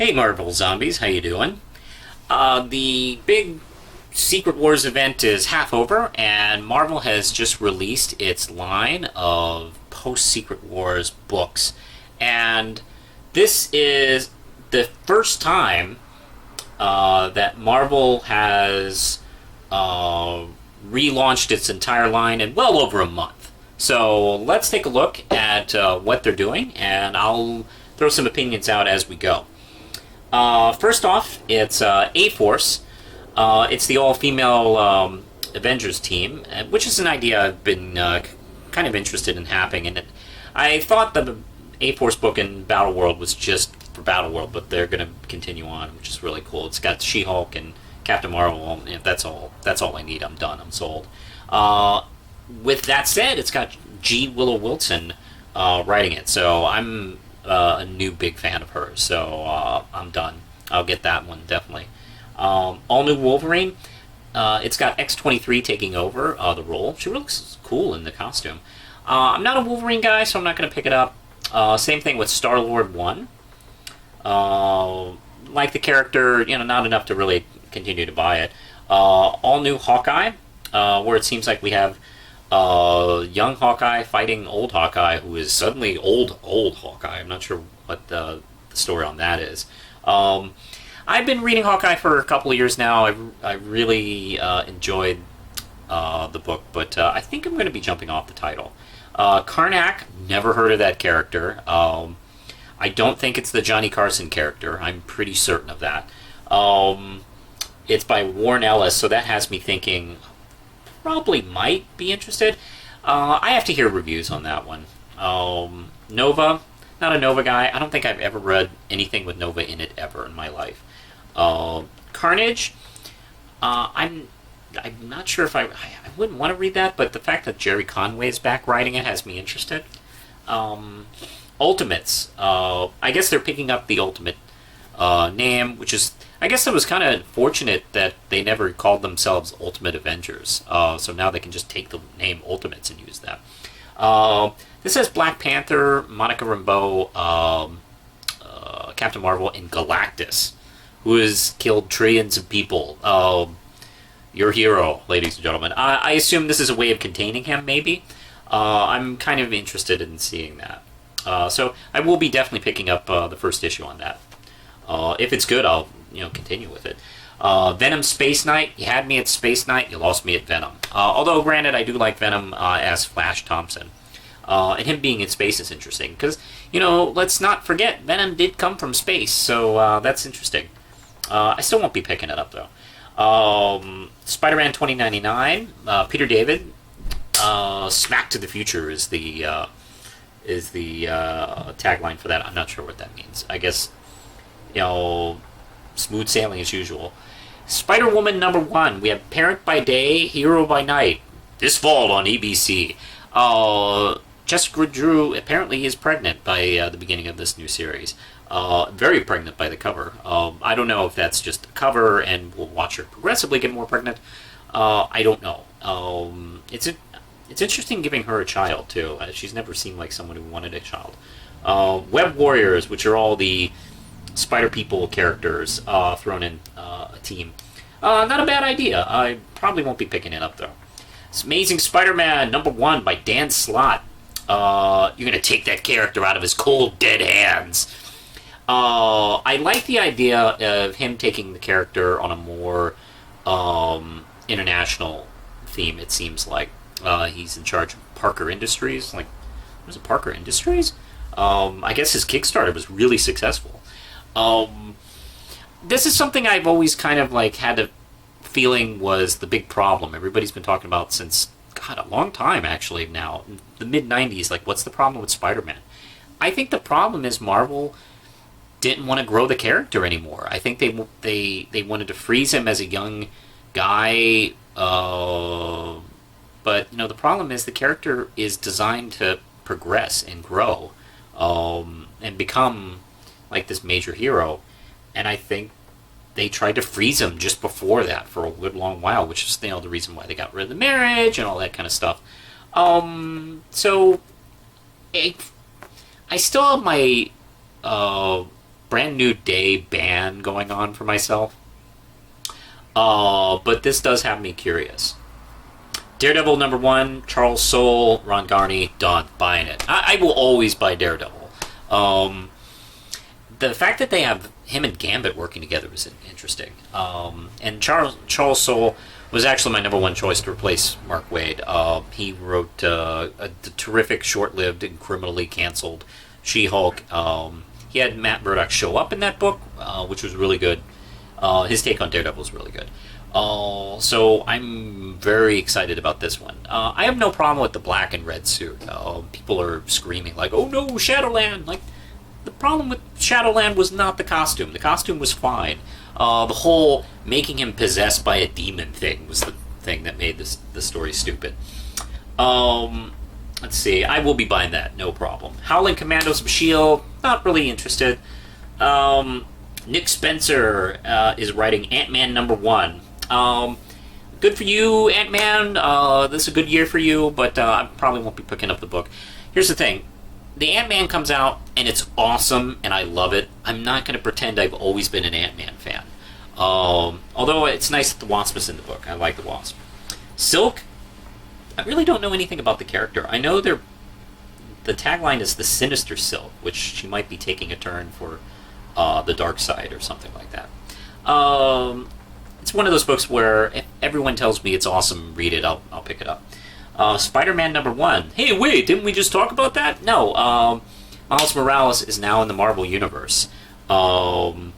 Hey Marvel Zombies, how you doing? The big Secret Wars event is half over, and Marvel has just released its line of post-Secret Wars books. And this is the first time that Marvel has relaunched its entire line in well over a month. So let's take a look at what they're doing, and I'll throw some opinions out as we go. First off, it's A-Force. It's the all-female Avengers team, which is an idea I've been kind of interested in having. And I thought the A-Force book in Battle World was just for Battle World, but they're going to continue on, which is really cool. It's got She-Hulk and Captain Marvel. And that's all I need. I'm done. I'm sold. With that said, it's got G. Willow Wilson writing it, so I'm a new big fan of hers, so I'm done. I'll get that one, definitely. All new Wolverine. It's got X-23 taking over the role. She looks cool in the costume. I'm not a Wolverine guy, so I'm not going to pick it up. Same thing with Star-Lord 1. Like the character, not enough to really continue to buy it. All new Hawkeye, where it seems like we have young Hawkeye fighting old Hawkeye, who is suddenly old Hawkeye. I'm not sure what the story on that is. I've been reading Hawkeye for a couple of years now. I really enjoyed the book, but I think I'm going to be jumping off the title. Karnak, never heard of that character. I don't think it's the Johnny Carson character. I'm pretty certain of that. It's by Warren Ellis, so that has me thinking probably might be interested. I have to hear reviews on that one. Nova, not a Nova guy. I don't think I've ever read anything with Nova in it ever in my life. Carnage, I'm not sure if I wouldn't want to read that, but the fact that Jerry Conway's back writing it has me interested. Ultimates, I guess they're picking up the Ultimate name, which is, I guess it was kind of fortunate that they never called themselves Ultimate Avengers. So now they can just take the name Ultimates and use that. This has Black Panther, Monica Rambeau, Captain Marvel, and Galactus, who has killed trillions of people. Your hero, ladies and gentlemen. I assume this is a way of containing him, maybe. I'm kind of interested in seeing that. So I will be definitely picking up the first issue on that. If it's good, I'll continue with it. Venom Space Knight. You had me at Space Knight. You lost me at Venom. Although, granted, I do like Venom as Flash Thompson. And him being in space is interesting. Because, let's not forget, Venom did come from space. So that's interesting. I still won't be picking it up, though. Spider-Man 2099. Peter David. Smack to the Future is the tagline for that. I'm not sure what that means. I guess, smooth sailing as usual. Spider-Woman #1. We have Parent by Day, Hero by Night. This fall on ABC. Jessica Drew apparently is pregnant by the beginning of this new series. Very pregnant by the cover. I don't know if that's just a cover and we'll watch her progressively get more pregnant. I don't know. It's interesting giving her a child, too. She's never seemed like someone who wanted a child. Web Warriors, which are all the Spider People characters thrown in a team. Not a bad idea. I probably won't be picking it up, though. It's Amazing Spider-Man #1 by Dan Slott. You're going to take that character out of his cold, dead hands. I like the idea of him taking the character on a more international theme, it seems like. He's in charge of Parker Industries. Was it Parker Industries? I guess his Kickstarter was really successful. This is something I've always kind of had a feeling was the big problem. Everybody's been talking about since, a long time actually now. The mid-90s, what's the problem with Spider-Man? I think the problem is Marvel didn't want to grow the character anymore. I think they wanted to freeze him as a young guy, but the problem is the character is designed to progress and grow, and become this major hero, and I think they tried to freeze him just before that for a good long while, which is the reason why they got rid of the marriage and all that kind of stuff. So I still have my brand new day ban going on for myself. But this does have me curious. Daredevil #1, Charles Soule, Ron Garney, done. Buying it. I will always buy Daredevil. The fact that they have him and Gambit working together is interesting. And Charles Soule was actually my #1 choice to replace Mark Waid. He wrote a terrific, short-lived, and criminally canceled She-Hulk. He had Matt Murdock show up in that book, which was really good. His take on Daredevil was really good. So I'm very excited about this one. I have no problem with the black and red suit. People are screaming like, "Oh no, Shadowland!" Like, the problem with Shadowland was not the costume. The costume was fine. The whole making him possessed by a demon thing was the thing that made the story stupid. Let's see. I will be buying that, no problem. Howling Commandos of S.H.I.E.L.D., not really interested. Nick Spencer is writing AntMan #1. Good for you, AntMan. This is a good year for you, but I probably won't be picking up the book. Here's the thing. The Ant-Man comes out, and it's awesome, and I love it. I'm not going to pretend I've always been an Ant-Man fan. Although it's nice that the Wasp is in the book. I like the Wasp. Silk, I really don't know anything about the character. I know the tagline is the Sinister Silk, which she might be taking a turn for the dark side or something like that. It's one of those books where if everyone tells me it's awesome, read it, I'll pick it up. Spider-Man #1. Hey, wait, didn't we just talk about that? No, Miles Morales is now in the Marvel Universe. And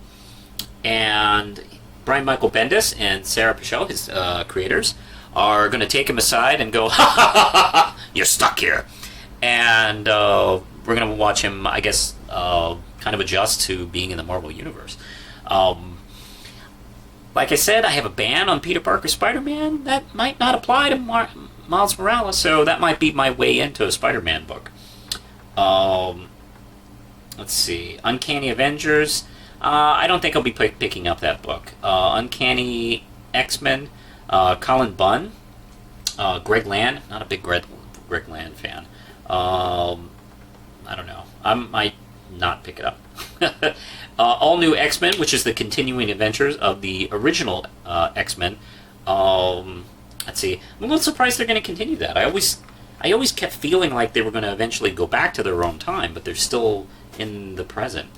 Brian Michael Bendis and Sarah Pichel, his creators, are going to take him aside and go, "Ha ha ha ha, you're stuck here." And we're going to watch him, I guess, kind of adjust to being in the Marvel Universe. Like I said, I have a ban on Peter Parker Spider-Man. That might not apply to Miles Morales, so that might be my way into a Spider-Man book. Let's see. Uncanny Avengers. I don't think I'll be picking up that book. Uncanny XMen. Colin Bunn. Greg Land. Not a big Greg Land fan. I don't know. I might not pick it up. All New X-Men, which is the continuing adventures of the original X-Men. Let's see. I'm a little surprised they're going to continue that. I always kept feeling like they were going to eventually go back to their own time, but they're still in the present.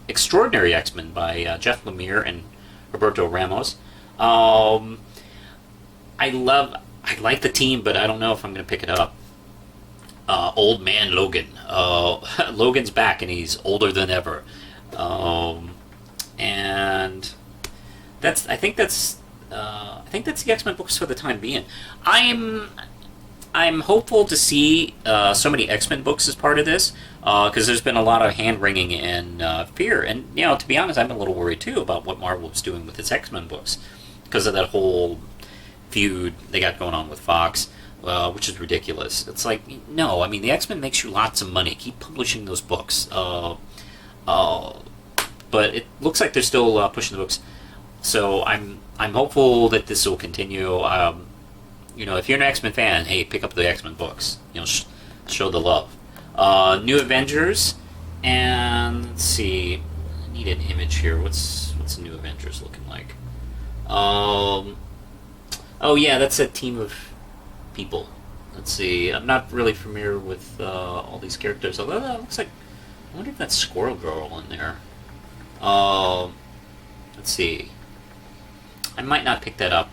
Extraordinary X-Men by Jeff Lemire and Roberto Ramos. I like the team, but I don't know if I'm going to pick it up. Old Man Logan. Logan's back, and he's older than ever. And I think that's the X-Men books for the time being. I'm hopeful to see so many X-Men books as part of this, because there's been a lot of hand-wringing and fear. And, to be honest, I'm a little worried, too, about what Marvel was doing with its X-Men books, because of that whole feud they got going on with Fox, which is ridiculous. It's like, no, I mean, the X-Men makes you lots of money. Keep publishing those books. But it looks like they're still pushing the books. So I'm hopeful that this will continue. If you're an X-Men fan, hey, pick up the X-Men books. Show the love. New Avengers, and let's see. I need an image here. What's New Avengers looking like? Oh yeah, that's a team of people. Let's see. I'm not really familiar with all these characters. Although that looks like, I wonder if that's Squirrel Girl in there. Let's see. I might not pick that up.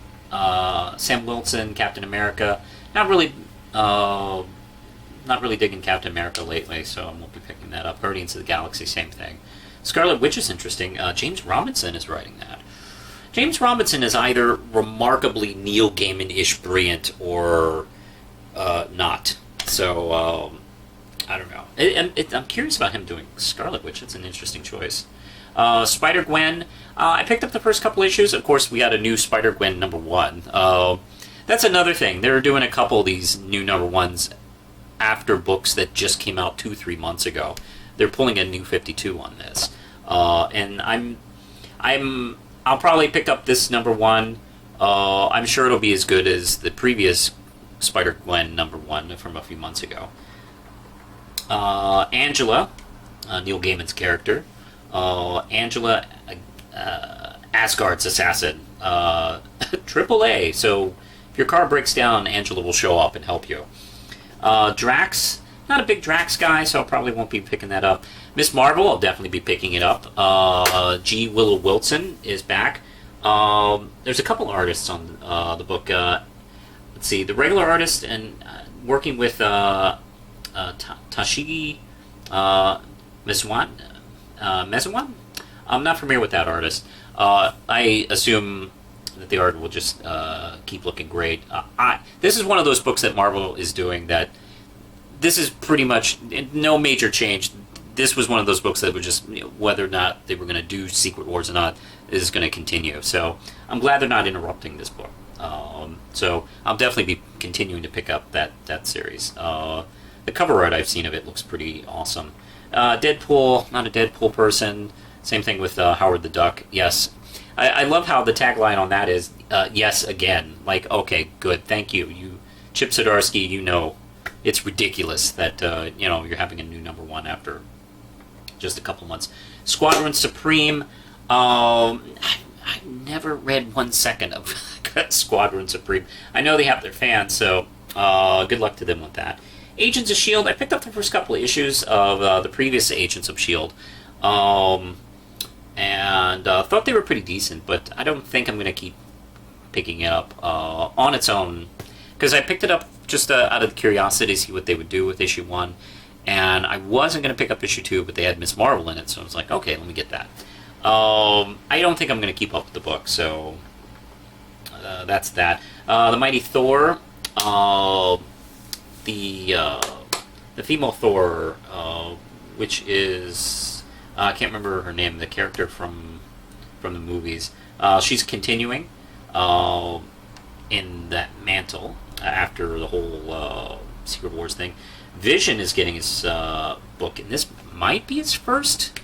Sam Wilson, Captain America. Not really digging Captain America lately, so I won't be picking that up. Guardians of the Galaxy, same thing. Scarlet Witch is interesting. James Robinson is writing that. James Robinson is either remarkably Neil Gaiman-ish brilliant or not. So, I don't know. I'm curious about him doing Scarlet Witch. It's an interesting choice. Spider-Gwen. I picked up the first couple issues. Of course, we got a new Spider-Gwen #1. That's another thing. They're doing a couple of these new #1s after books that just came out 2-3 months ago. They're pulling a new 52 on this. And I'll probably pick up this #1. I'm sure it'll be as good as the previous Spider-Gwen #1 from a few months ago. Angela, Neil Gaiman's character. Angela, Asgard's assassin, AAA. So if your car breaks down, Angela will show up and help you. Drax, not a big Drax guy, so I probably won't be picking that up. Miss Marvel, I'll definitely be picking it up. G. Willow Wilson is back. There's a couple artists on the book. Let's see, the regular artist and working with Tashigi Mezuan. I'm not familiar with that artist. I assume that the art will just keep looking great. This is one of those books that Marvel is doing that this is pretty much no major change. This was one of those books that were just, whether or not they were going to do Secret Wars or not, is going to continue. So I'm glad they're not interrupting this book. So I'll definitely be continuing to pick up that series. The cover art I've seen of it looks pretty awesome. Deadpool, not a Deadpool person. Same thing with Howard the Duck. Yes. I love how the tagline on that is, yes, again. Like, okay, good, thank you. Chip Zdarsky, it's ridiculous that, you're having a new number one after just a couple months. Squadron Supreme, I never read 1 second of Squadron Supreme. I know they have their fans, so good luck to them with that. Agents of S.H.I.E.L.D., I picked up the first couple of issues of the previous Agents of S.H.I.E.L.D., and thought they were pretty decent, but I don't think I'm going to keep picking it up on its own, because I picked it up just out of curiosity to see what they would do with issue 1, and I wasn't going to pick up issue 2, but they had Miss Marvel in it, so I was like, okay, let me get that. I don't think I'm going to keep up with the book, so that's that. The Mighty Thor, the female Thor, which is I can't remember her name, the character from the movies. She's continuing in that mantle after the whole Secret Wars thing. Vision is getting his book, and this might be his first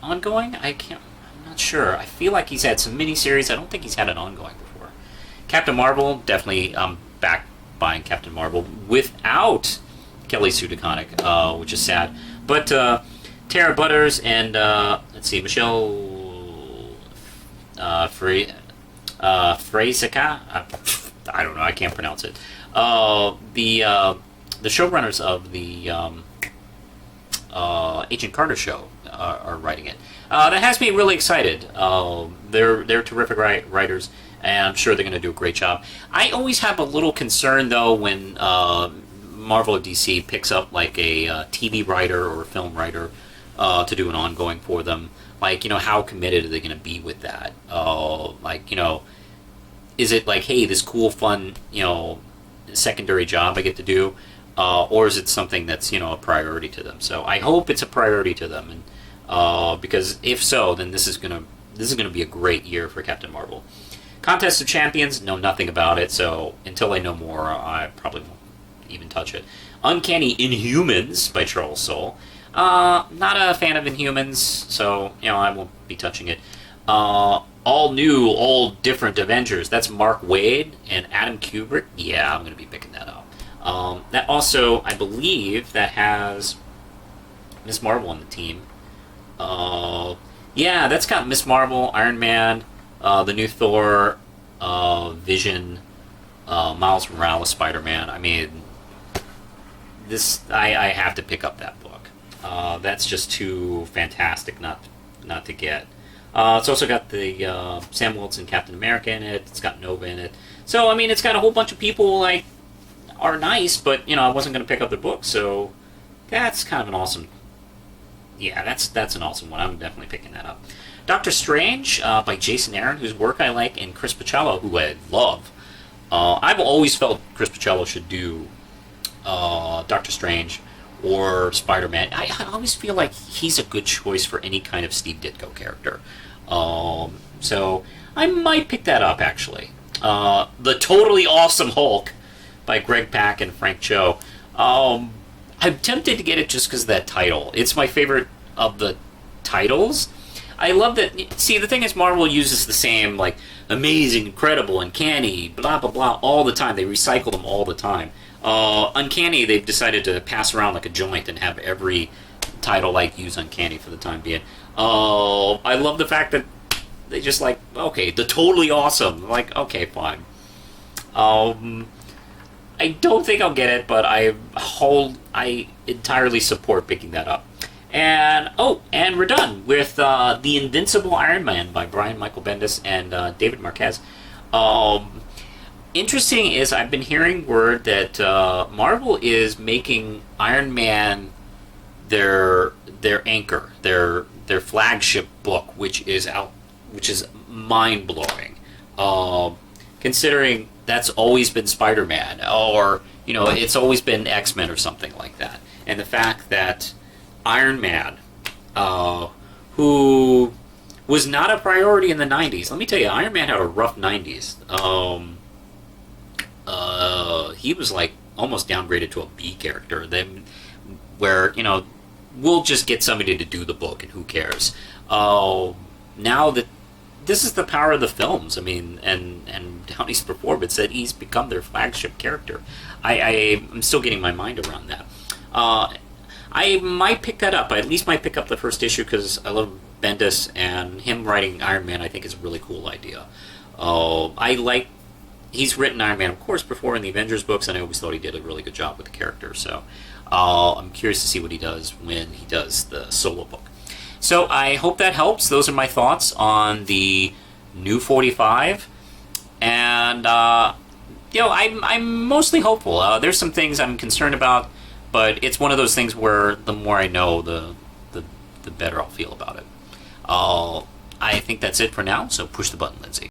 ongoing. I'm not sure. I feel like he's had some miniseries. I don't think he's had an ongoing before. Captain Marvel, definitely back buying Captain Marvel without Kelly Sue DeConnick, which is sad. But Tara Butters and let's see, Michelle Freisica. I don't know. I can't pronounce it. The showrunners of the Agent Carter show are writing it. That has me really excited. They're terrific writers, and I'm sure they're going to do a great job. I always have a little concern though when Marvel or DC picks up like a TV writer or a film writer to do an ongoing for them. Like, how committed are they going to be with that? Is it like, hey, this cool, fun, secondary job I get to do, or is it something that's a priority to them? So I hope it's a priority to them, and because if so, then this is gonna be a great year for Captain Marvel. Contest of Champions, know nothing about it, so until I know more, I probably won't even touch it. Uncanny Inhumans by Charles Soule. Not a fan of Inhumans, so I won't be touching it. All new, all different Avengers. That's Mark Waid and Adam Kubrick. Yeah, I'm going to be picking that up. That also, I believe, that has Miss Marvel on the team. Yeah, that's got Miss Marvel, Iron Man, the new Thor, Vision, Miles Morales, SpiderMan. I mean, I have to pick up that book. That's just too fantastic not to get. It's also got the Sam Wilson Captain America in it. It's got Nova in it. So, I mean, it's got a whole bunch of people, are nice, but, I wasn't going to pick up the book, so that's kind of an awesome... Yeah, that's an awesome one. I'm definitely picking that up. Doctor Strange by Jason Aaron, whose work I like, and Chris Picciolo, who I love. I've always felt Chris Picciolo should do Doctor Strange or Spider-Man. I always feel like he's a good choice for any kind of Steve Ditko character. So I might pick that up, actually. The Totally Awesome Hulk by Greg Pak and Frank Cho. I'm tempted to get it just because of that title. It's my favorite of the titles. I love that. See, the thing is, Marvel uses the same, amazing, incredible, uncanny, blah, blah, blah, all the time. They recycle them all the time. Uncanny, they've decided to pass around like a joint and have every title like use Uncanny for the time being. I love the fact that they just like, okay, the totally awesome. Like, okay, fine. I don't think I'll get it, but I entirely support picking that up. And and we're done with The Invincible Iron Man by Brian Michael Bendis and David Marquez. Interesting is I've been hearing word that Marvel is making Iron Man their anchor, their flagship book, which is mind blowing. Considering that's always been Spider-Man, or it's always been X-Men or something like that, and the fact that Iron Man, who was not a priority in the 90s. Let me tell you, Iron Man had a rough 90s. He was like almost downgraded to a B character. Then, where we'll just get somebody to do the book and who cares. Now that this is the power of the films, I mean, and Downey's performance, that he's become their flagship character. I'm still getting my mind around that. I might pick that up. I at least might pick up the first issue because I love Bendis, and him writing Iron Man I think is a really cool idea. He's written Iron Man, of course, before in the Avengers books, and I always thought he did a really good job with the character. So I'm curious to see what he does when he does the solo book. So I hope that helps. Those are my thoughts on the new 45, and I'm mostly hopeful. There's some things I'm concerned about, but it's one of those things where the more I know, the better I'll feel about it. I think that's it for now. So push the button, Lindsay.